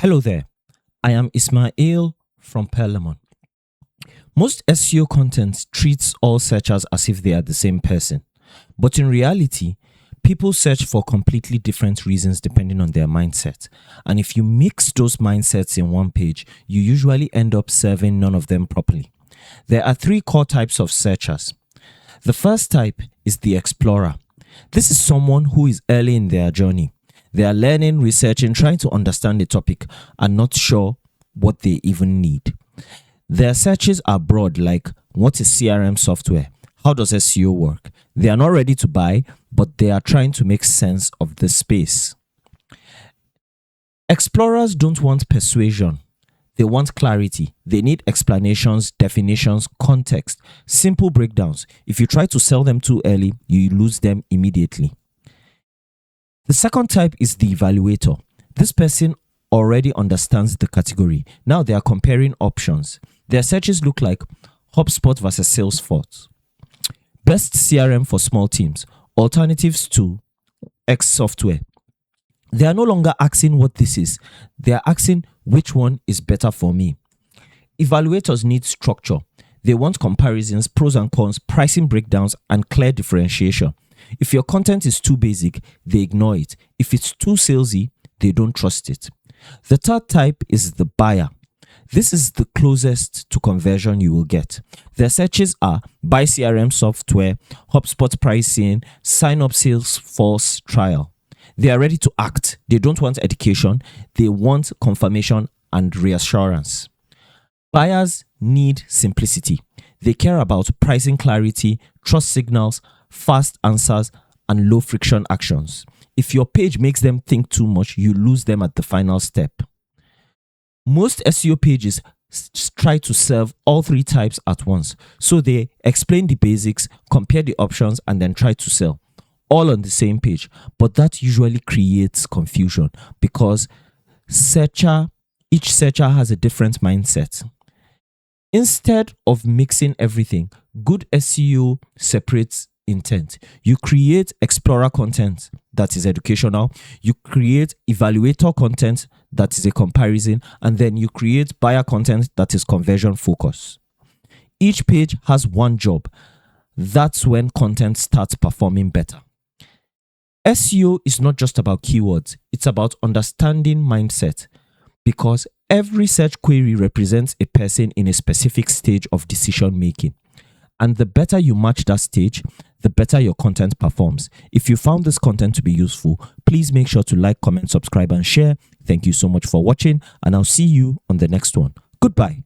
Hello there, I am Ismail from Perlemon. Most SEO content treats all searchers as if they are the same person, but in reality, people search for completely different reasons depending on their mindset. And if you mix those mindsets in one page, you usually end up serving none of them properly. There are three core types of searchers. The first type is the explorer. This is someone who is early in their journey. They are learning, researching, trying to understand the topic and not sure what they even need. Their searches are broad, like what is CRM software? How does SEO work? They are not ready to buy, but they are trying to make sense of the space. Explorers don't want persuasion. They want clarity. They need explanations, definitions, context, simple breakdowns. If you try to sell them too early, you lose them immediately. The second type is the evaluator. This person already understands the category. Now they are comparing options. Their searches look like HubSpot versus Salesforce, best CRM for small teams, alternatives to X software. They are no longer asking what this is. They are asking which one is better for me. Evaluators need structure. They want comparisons, pros and cons, pricing breakdowns, and clear differentiation. If your content is too basic, they ignore it. If it's too salesy, they don't trust it. The third type is the buyer. This is the closest to conversion you will get. Their searches are buy CRM software, HubSpot pricing, sign up Salesforce trial. They are ready to act. They don't want education. They want confirmation and reassurance. Buyers need simplicity. They care about pricing clarity, trust signals, fast answers, and low friction actions. If your page makes them think too much, you lose them at the final step. Most SEO pages try to serve all three types at once. So they explain the basics, compare the options, and then try to sell, all on the same page. But that usually creates confusion because each searcher has a different mindset. Instead of mixing everything, good SEO separates intent. You create explorer content that is educational, you create evaluator content that is a comparison, and then you create buyer content that is conversion focus. Each page has one job. That's when content starts performing better. SEO is not just about keywords, it's about understanding mindset, because every search query represents a person in a specific stage of decision making. And the better you match that stage, the better your content performs. If you found this content to be useful, please make sure to like, comment, subscribe, and share. Thank you so much for watching, and I'll see you on the next one. Goodbye.